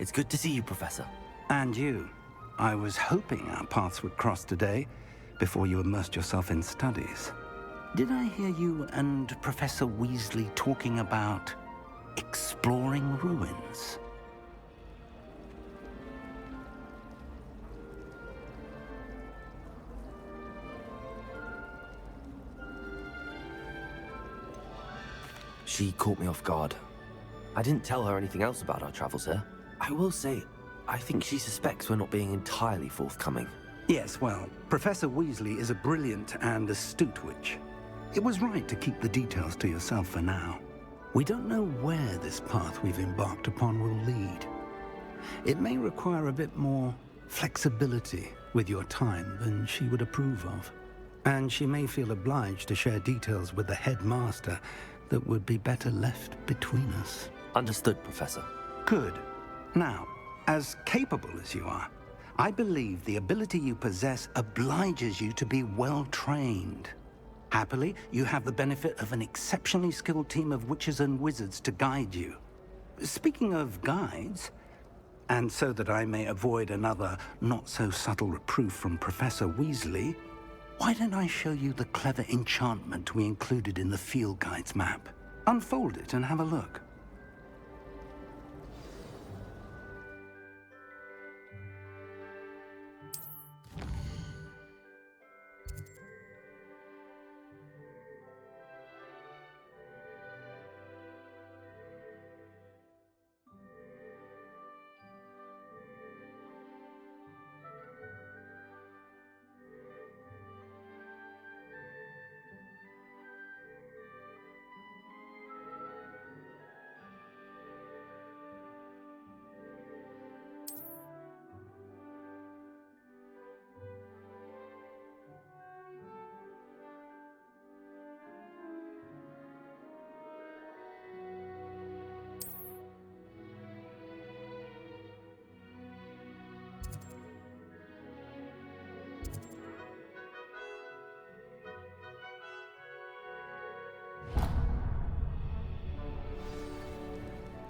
It's good to see you, Professor. And you. I was hoping our paths would cross today, before you immersed yourself in studies. Did I hear you and Professor Weasley talking about exploring ruins? She caught me off guard. I didn't tell her anything else about our travels here. I will say, I think she suspects we're not being entirely forthcoming. Yes, well, Professor Weasley is a brilliant and astute witch. It was right to keep the details to yourself for now. We don't know where this path we've embarked upon will lead. It may require a bit more flexibility with your time than she would approve of. And she may feel obliged to share details with the headmaster that would be better left between us. Understood, Professor. Good. Now, as capable as you are, I believe the ability you possess obliges you to be well trained. Happily, you have the benefit of an exceptionally skilled team of witches and wizards to guide you. Speaking of guides, and so that I may avoid another not-so-subtle reproof from Professor Weasley, why don't I show you the clever enchantment we included in the field guide's map? Unfold it and have a look.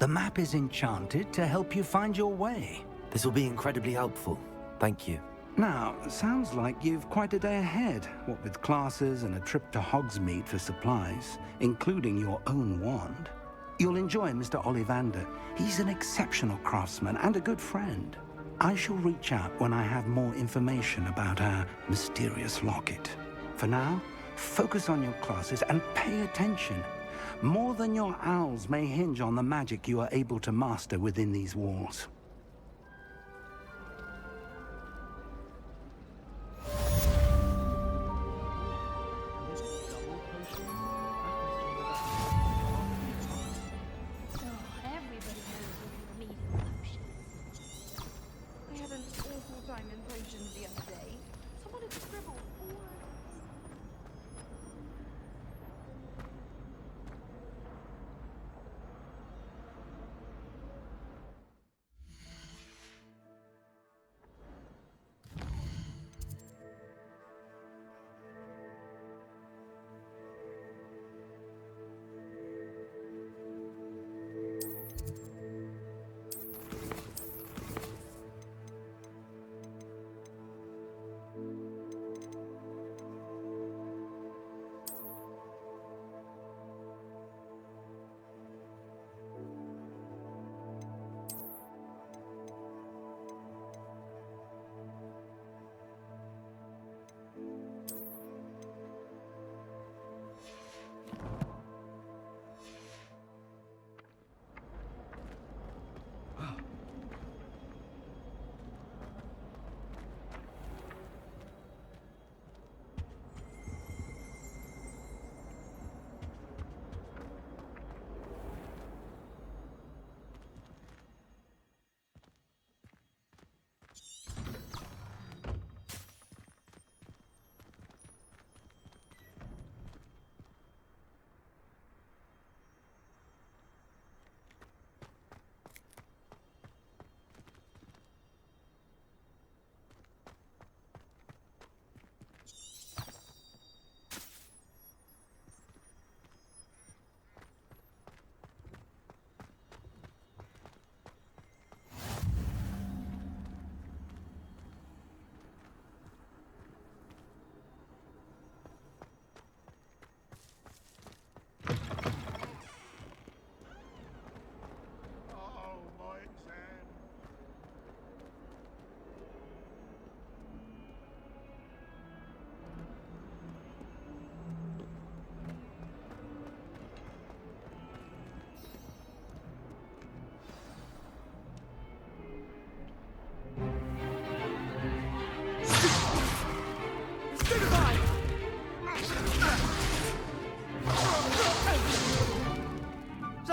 The map is enchanted to help you find your way. This will be incredibly helpful. Thank you. Now, sounds like you've quite a day ahead, what with classes and a trip to Hogsmeade for supplies, including your own wand. You'll enjoy Mr. Ollivander. He's an exceptional craftsman and a good friend. I shall reach out when I have more information about our mysterious locket. For now, focus on your classes and pay attention. More than your owls may hinge on the magic you are able to master within these walls.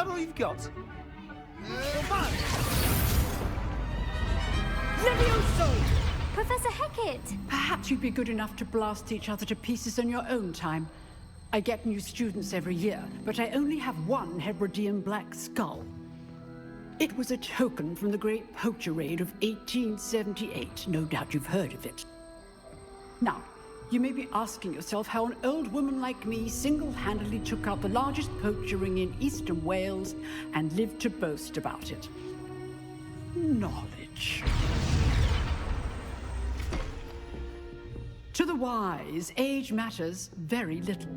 all you've got? Levioso! Professor Hackett! Perhaps you'd be good enough to blast each other to pieces in your own time. I get new students every year, but I only have one Hebridean black skull. It was a token from the Great Poacher Raid of 1878. No doubt you've heard of it. Now, you may be asking yourself how an old woman like me single-handedly took out the largest poacher ring in eastern Wales and lived to boast about it. Knowledge. To the wise, age matters very little.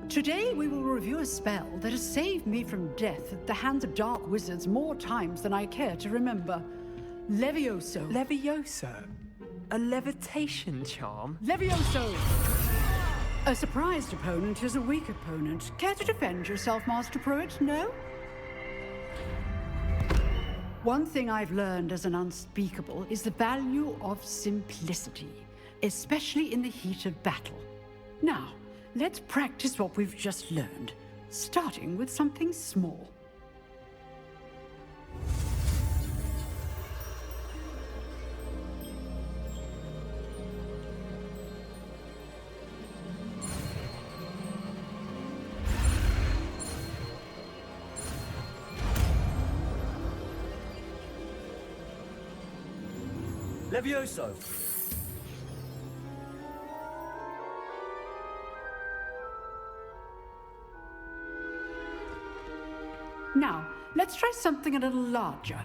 Today we will review a spell that has saved me from death at the hands of dark wizards more times than I care to remember. Levioso. Levioso? A levitation charm? Levioso! A surprised opponent is a weak opponent. Care to defend yourself, Master Pruitt? No? One thing I've learned as an unspeakable is the value of simplicity, especially in the heat of battle. Now, let's practice what we've just learned, starting with something small. Levioso! Now, let's try something a little larger.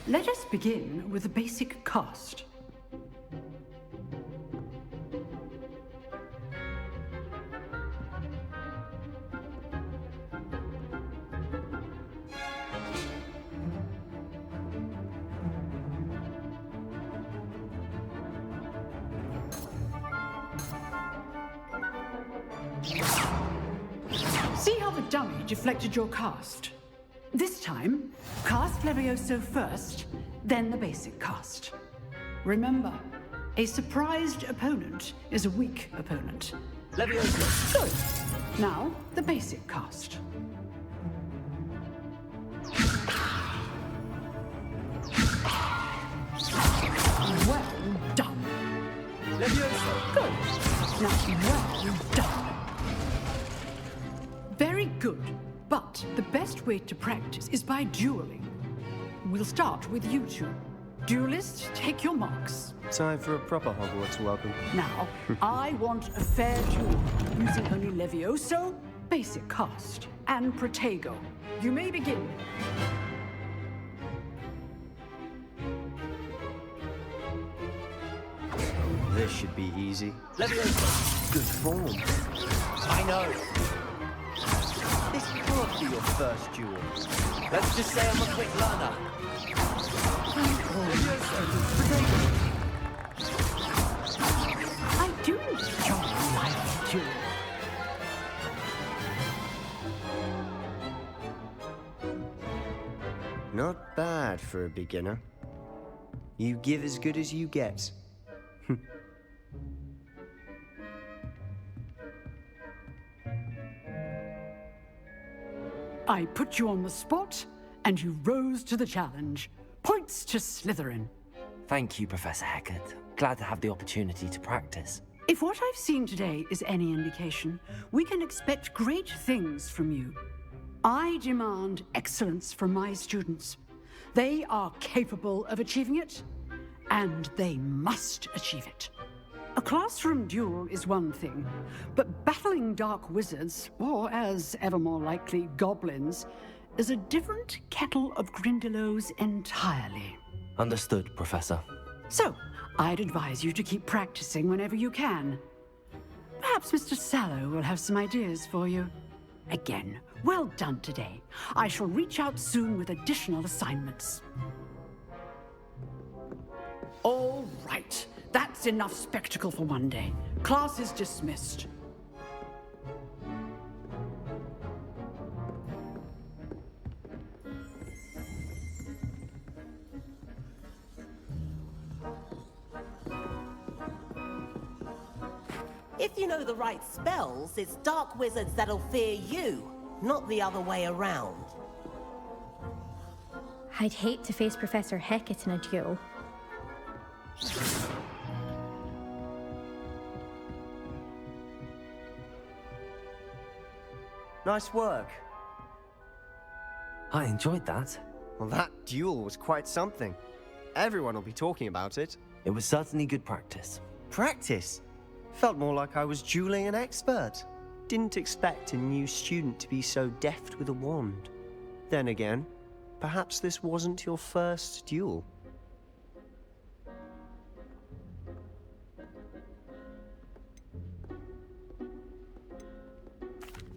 Let us begin with the basic cast. See how the dummy deflected your cast? This time, cast Levioso first, then the basic cast. Remember, a surprised opponent is a weak opponent. Levioso! Good. Now, the basic cast. Well done. Levioso! Good. Now, well done. Very good. But the best way to practice is by dueling. We'll start with you two. Duelists, take your marks. Time for a proper Hogwarts welcome. Now, I want a fair duel, using only Levioso, basic cast, and Protego. You may begin. This should be easy. Levioso! Good form. I know! This can't be your first duel. Let's just say I'm a quick learner. I do enjoy live duel. Not bad for a beginner. You give as good as you get. I put you on the spot, and you rose to the challenge. Points to Slytherin. Thank you, Professor Hackett. Glad to have the opportunity to practice. If what I've seen today is any indication, we can expect great things from you. I demand excellence from my students. They are capable of achieving it, and they must achieve it. A classroom duel is one thing, but battling dark wizards, or as ever more likely, goblins, is a different kettle of Grindylows entirely. Understood, Professor. So, I'd advise you to keep practicing whenever you can. Perhaps Mr. Sallow will have some ideas for you. Again, well done today. I shall reach out soon with additional assignments. All right. That's enough spectacle for one day. Class is dismissed. know the right spells, it's dark wizards that'll fear you, not the other way around. I'd hate to face Professor Hecat in a duel. Nice work. I enjoyed that. Well, that duel was quite something. Everyone will be talking about it. It was certainly good practice. Practice? Felt more like I was dueling an expert. Didn't expect a new student to be so deft with a wand. Then again, perhaps this wasn't your first duel.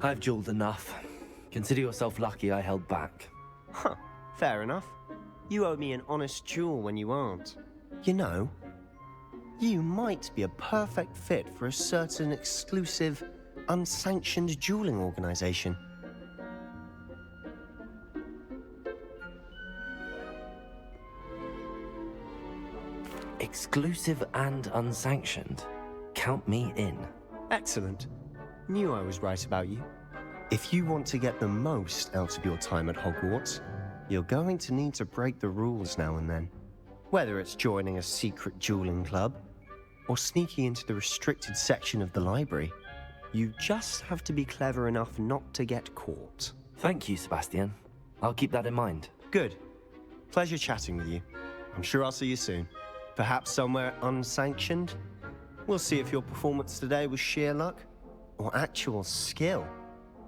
I've dueled enough. Consider yourself lucky I held back. Huh, fair enough. You owe me an honest duel when you aren't. You know, you might be a perfect fit for a certain exclusive, unsanctioned dueling organization. Exclusive and unsanctioned. Count me in. Excellent. Knew I was right about you. If you want to get the most out of your time at Hogwarts, you're going to need to break the rules now and then. Whether it's joining a secret dueling club, or sneaking into the restricted section of the library, you just have to be clever enough not to get caught. Thank you, Sebastian. I'll keep that in mind. Good. Pleasure chatting with you. I'm sure I'll see you soon. Perhaps somewhere unsanctioned? We'll see if your performance today was sheer luck or actual skill.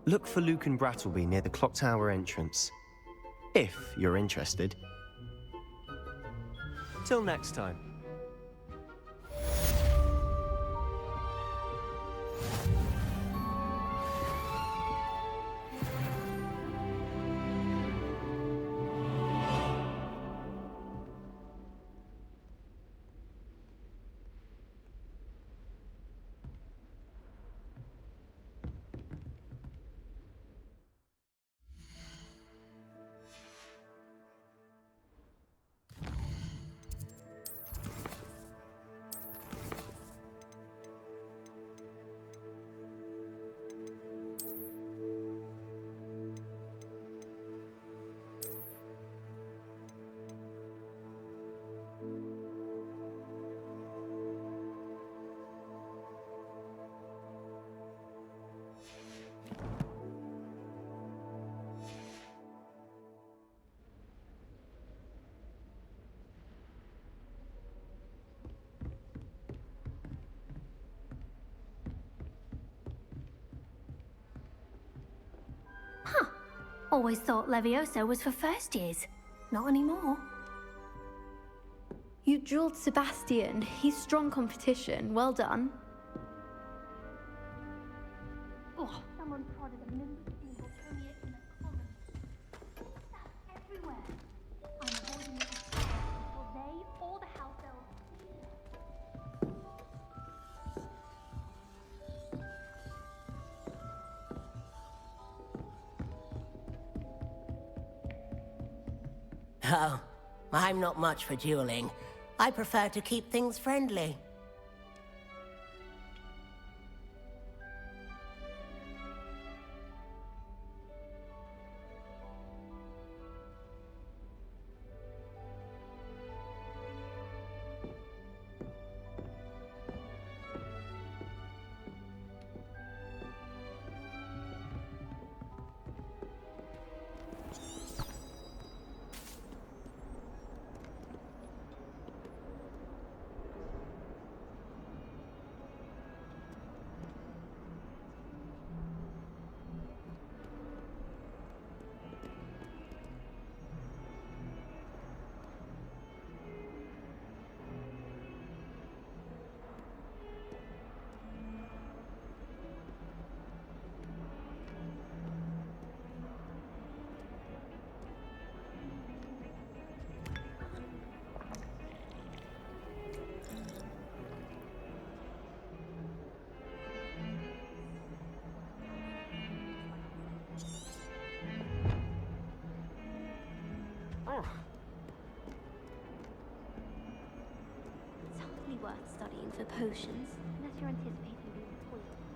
Look for Luke and Brattleby near the clock tower entrance, if you're interested. Till next time. Always thought Levioso was for first years. Not anymore. You drilled Sebastian. He's strong competition. Well done. Oh, someone prodded a nimble single Tonya in the common. That's everywhere. I'm avoiding it as fast before they or the house elves see it. Oh, I'm not much for dueling. I prefer to keep things friendly. It's hardly worth studying for potions, unless you're anticipating being poisoned.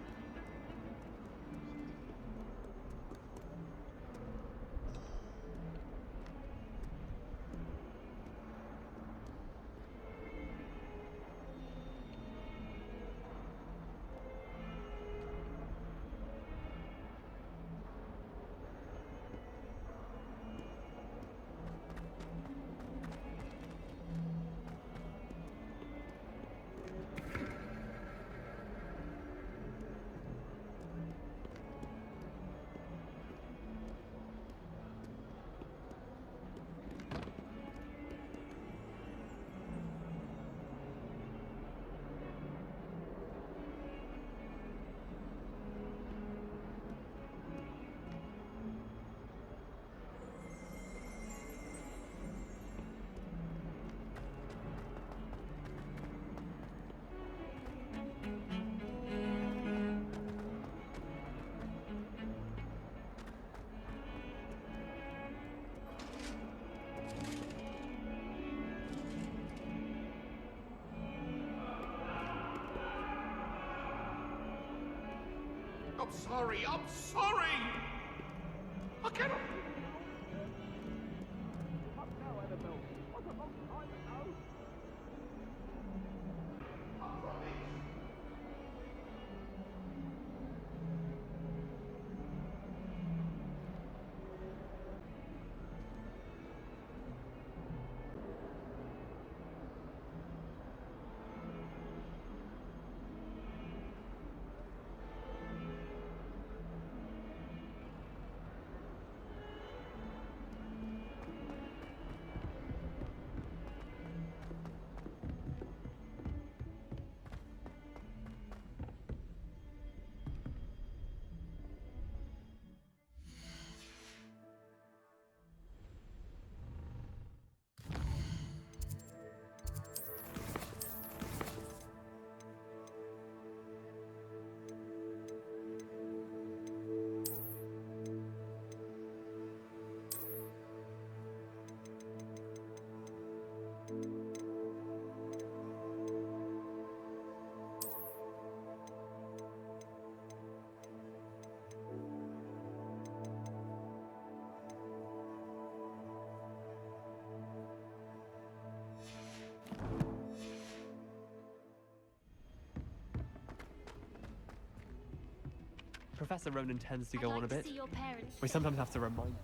I'm sorry. I'm sorry. I cannot. Professor Ronan tends to I'd go like on a to bit. see your parents. We sometimes have to remind him.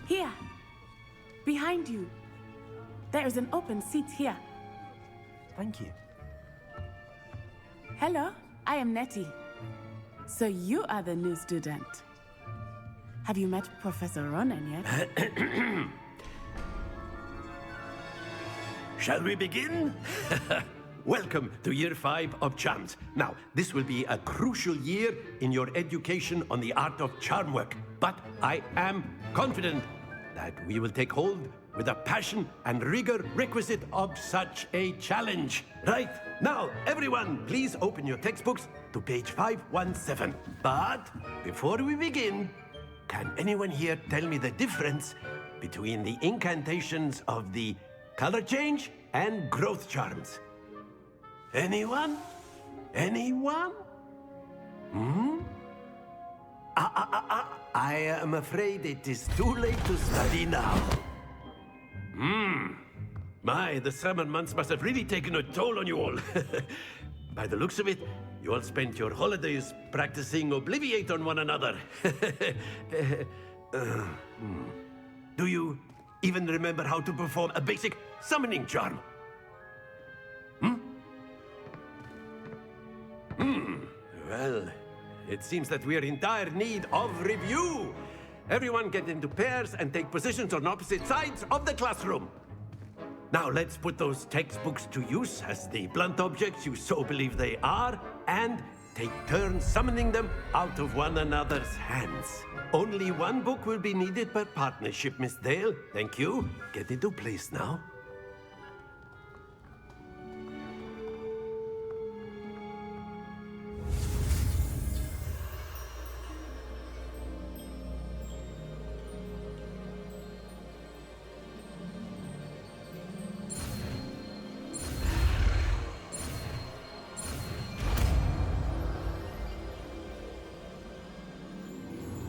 Here, behind you. There is an open seat here. Thank you. Hello, I am Nettie. So you are the new student. Have you met Professor Ronan yet? Shall we begin? Welcome to Year 5 of Charms. Now, this will be a crucial year in your education on the art of charm work. But I am confident that we will take hold with the passion and rigor requisite of such a challenge. Right, now, everyone, please open your textbooks to page 517. But before we begin, can anyone here tell me the difference between the incantations of the color change and growth charms? Anyone? Anyone? I am afraid it is too late to study now. My, the summer months must have really taken a toll on you all. By the looks of it, you all spent your holidays practicing Obliviate on one another. Do you even remember how to perform a basic summoning charm? Well, it seems that we are in dire need of review. Everyone get into pairs and take positions on opposite sides of the classroom. Now let's put those textbooks to use as the blunt objects you so believe they are, and take turns summoning them out of one another's hands. Only one book will be needed per partnership, Miss Dale. Thank you. Get into place now.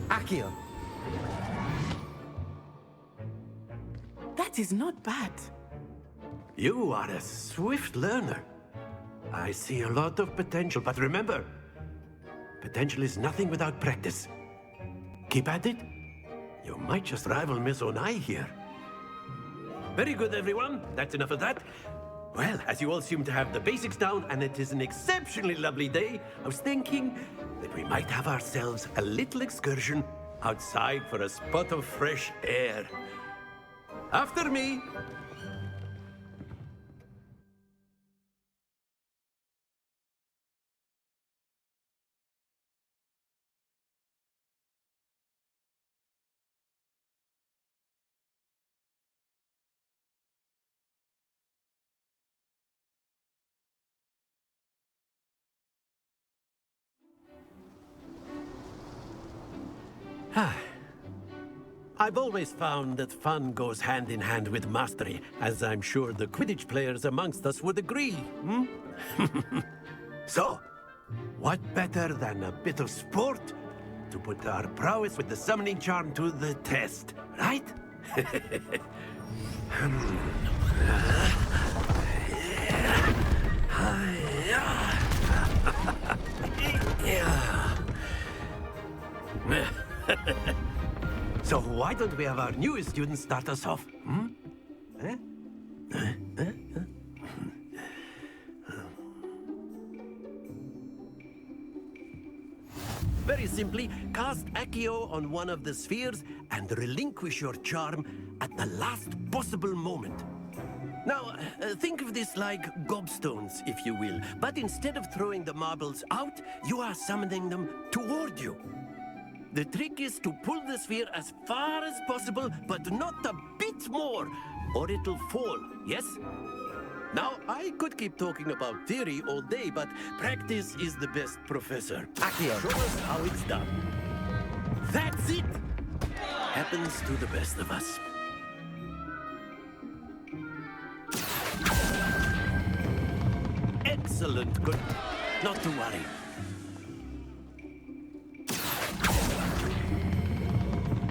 Accio. That is not bad. You are a swift learner. I see a lot of potential, but remember, potential is nothing without practice. Keep at it. You might just rival Miss Onai here. Very good, everyone. That's enough of that. Well, as you all seem to have the basics down, and it is an exceptionally lovely day, I was thinking that we might have ourselves a little excursion outside for a spot of fresh air. After me. I've always found that fun goes hand in hand with mastery, as I'm sure the Quidditch players amongst us would agree. So, what better than a bit of sport to put our prowess with the summoning charm to the test, right? So why don't we have our newest student start us off? Very simply, cast Accio on one of the spheres and relinquish your charm at the last possible moment. Now, think of this like gobstones, if you will, but instead of throwing the marbles out, you are summoning them toward you. The trick is to pull the sphere as far as possible, but not a bit more, or it'll fall, yes? Now, I could keep talking about theory all day, but practice is the best professor. Accio, show us how it's done. That's it! Happens to the best of us. Excellent, good. Not to worry.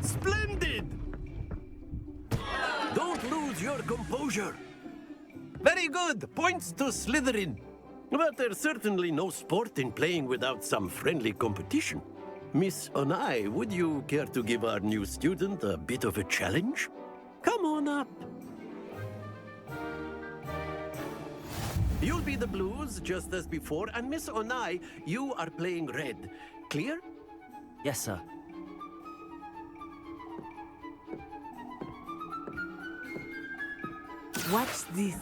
Splendid! Don't lose your composure. Very good. Points to Slytherin. But there's certainly no sport in playing without some friendly competition. Miss Onai, would you care to give our new student a bit of a challenge? Come on up. You'll be the blues, just as before, and Miss Onai, you are playing red. Clear? Yes, sir. Watch this.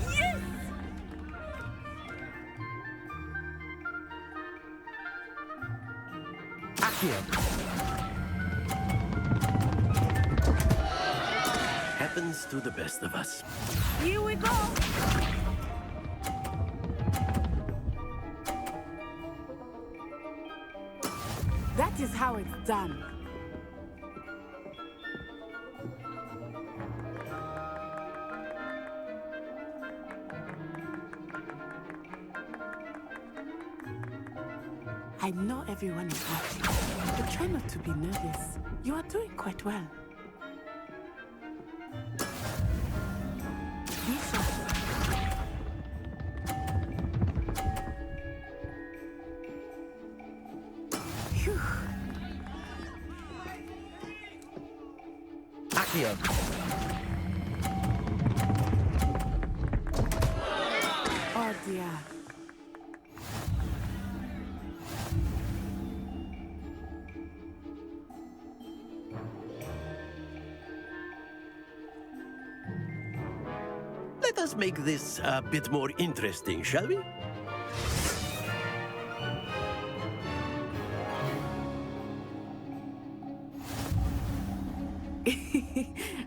Yes! Accio. Happens to the best of us. Here we go! That is how it's done. I know everyone is watching, but try not to be nervous. You are doing quite well. Be sharp. Phew. Accio. Oh dear. Let us make this a bit more interesting, shall we?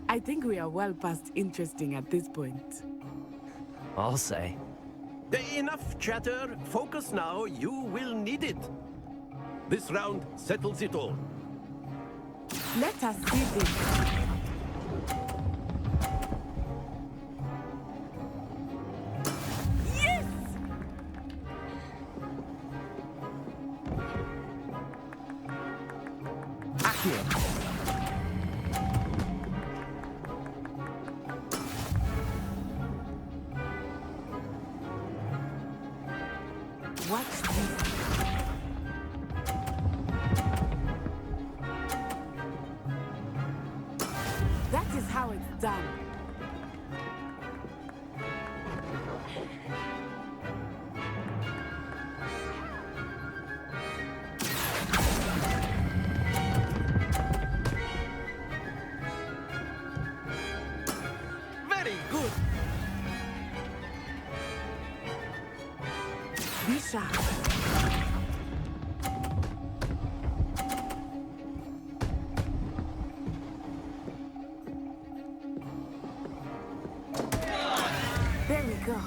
I think we are well past interesting at this point. I'll say. Enough chatter. Focus now. You will need it. This round settles it all. Let us see this. Yes! Accio. Watch this. That is how it's done. Very good. Be sharp. There we go.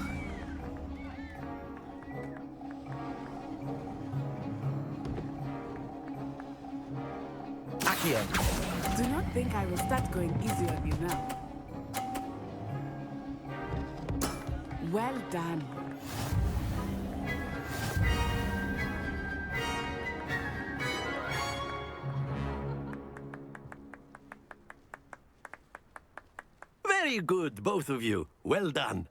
Accio. Do not think I will start going easy on you now. Well done. Very good, both of you. Well done.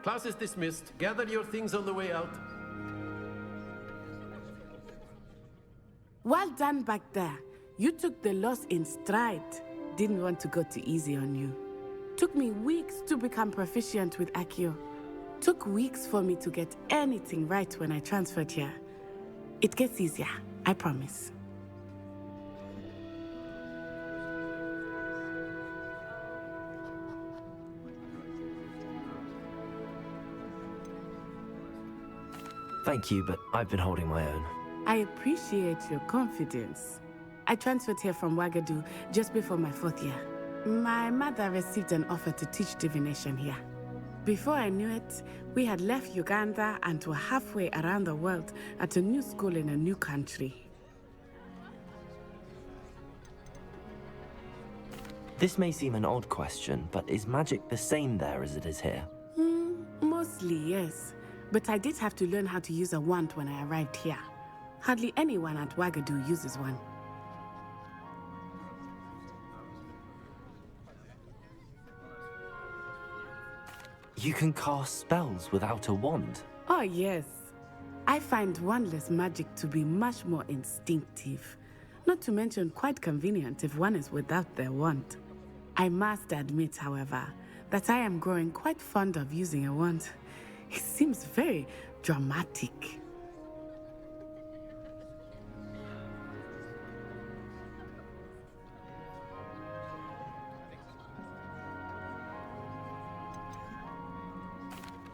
Class is dismissed. Gather your things on the way out. Well done back there. You took the loss in stride. Didn't want to go too easy on you. Took me weeks to become proficient with Accio. Took weeks for me to get anything right when I transferred here. It gets easier, I promise. Thank you, but I've been holding my own. I appreciate your confidence. I transferred here from Ouagadougou just before my 4th year. My mother received an offer to teach divination here. Before I knew it, we had left Uganda and were halfway around the world at a new school in a new country. This may seem an odd question, but is magic the same there as it is here? Mostly, yes. But I did have to learn how to use a wand when I arrived here. Hardly anyone at Ouagadougou uses one. You can cast spells without a wand? Oh, yes. I find wandless magic to be much more instinctive. Not to mention quite convenient if one is without their wand. I must admit, however, that I am growing quite fond of using a wand. It seems very dramatic.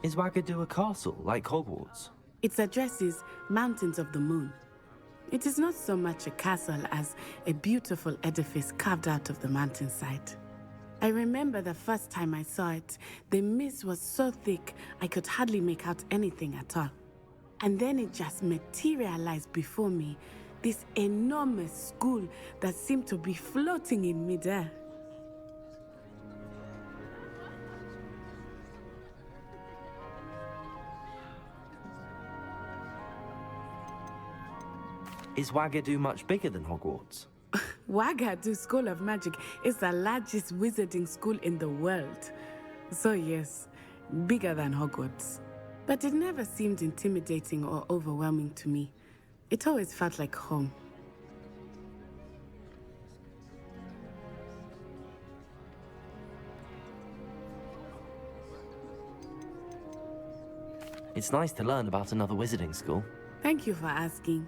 Is Ouagadougou a castle, like Hogwarts? Its address is Mountains of the Moon. It is not so much a castle as a beautiful edifice carved out of the mountainside. I remember the first time I saw it, the mist was so thick I could hardly make out anything at all. And then it just materialized before me, this enormous school that seemed to be floating in midair. Is Ouagadougou much bigger than Hogwarts? Ouagadougou School of Magic is the largest wizarding school in the world. So yes, bigger than Hogwarts. But it never seemed intimidating or overwhelming to me. It always felt like home. It's nice to learn about another wizarding school. Thank you for asking.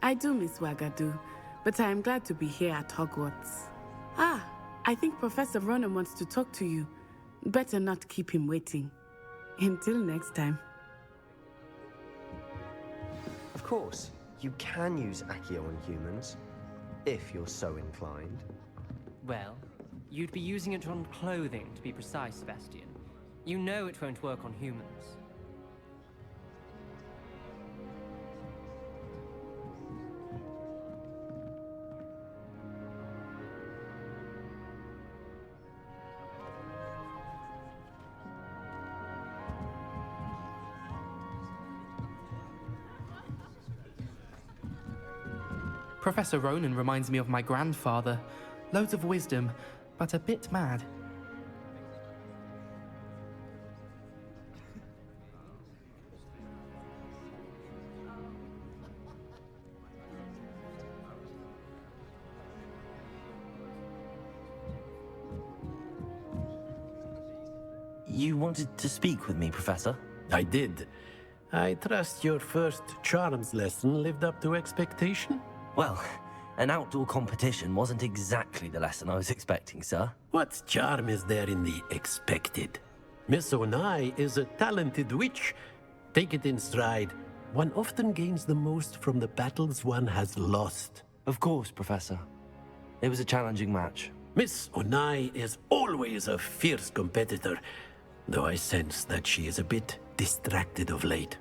I do miss Ouagadougou, but I am glad to be here at Hogwarts. Ah, I think Professor Ronan wants to talk to you. Better not keep him waiting. Until next time. Of course, you can use Accio on humans, if you're so inclined. Well, you'd be using it on clothing, to be precise, Sebastian. You know it won't work on humans. Professor Ronan reminds me of my grandfather. Loads of wisdom, but a bit mad. You wanted to speak with me, Professor? I did. I trust your first charms lesson lived up to expectation? Well, an outdoor competition wasn't exactly the lesson I was expecting, sir. What charm is there in the expected? Miss Onai is a talented witch, Take it in stride. One often gains the most from the battles one has lost. Of course, Professor. It was a challenging match. Miss Onai is always a fierce competitor, though I sense that she is a bit distracted of late.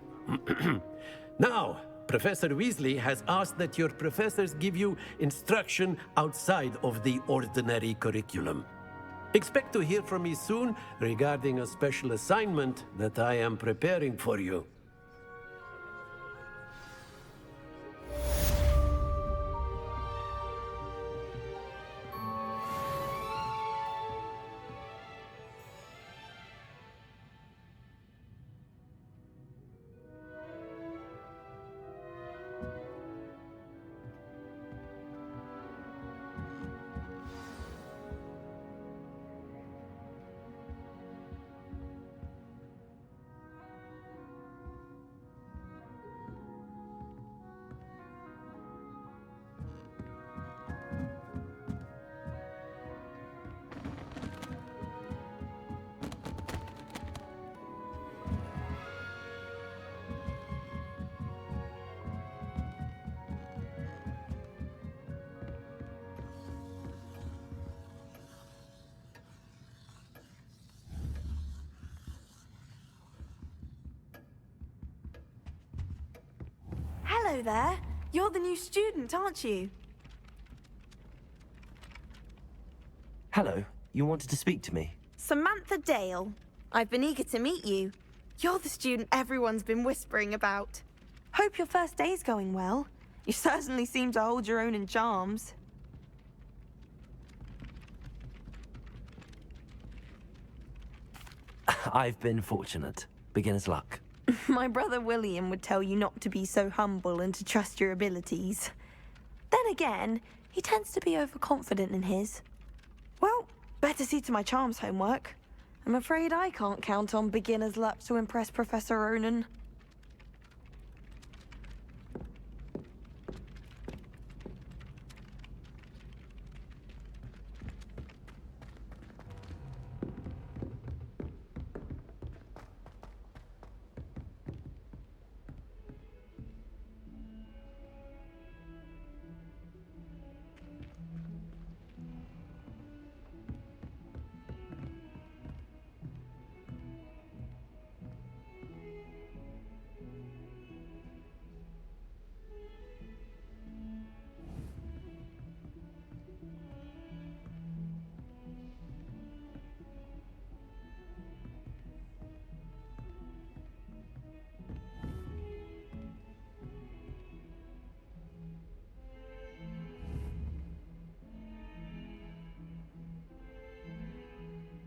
Now, Professor Weasley has asked that your professors give you instruction outside of the ordinary curriculum. Expect to hear from me soon regarding a special assignment that I am preparing for you. Hello there. You're the new student, aren't you? Hello, you wanted to speak to me? Samantha Dale. I've been eager to meet you. You're the student everyone's been whispering about. Hope your first day's going well. You certainly seem to hold your own in charms. I've been fortunate. Beginner's luck. My brother William would tell you not to be so humble and to trust your abilities. Then again, he tends to be overconfident in his. Well, better see to my charms homework. I'm afraid I can't count on beginner's luck to impress Professor Ronan.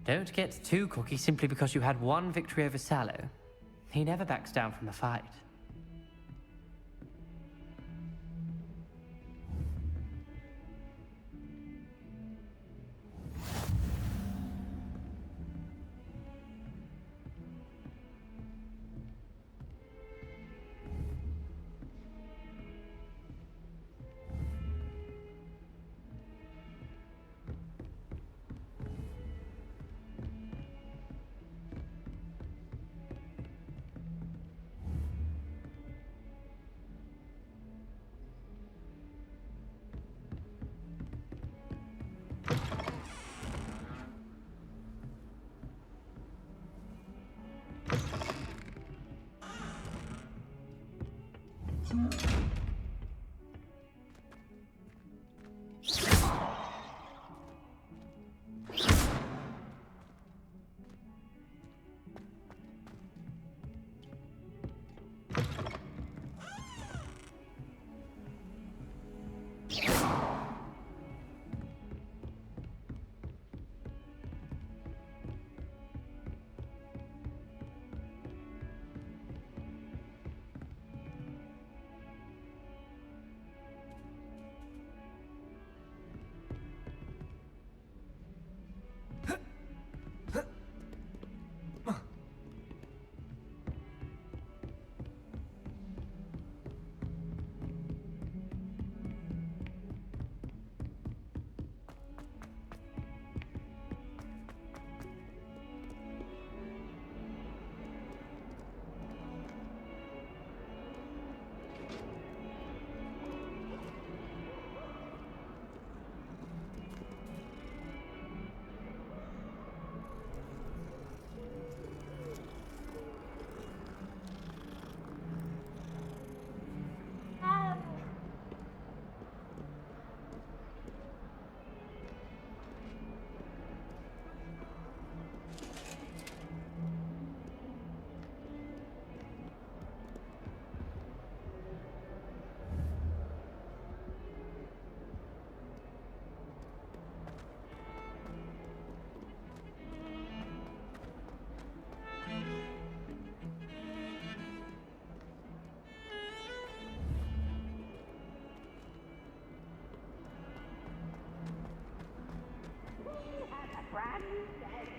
Don't get too cocky simply because you had one victory over Sallow. He never backs down from a fight. brand new day.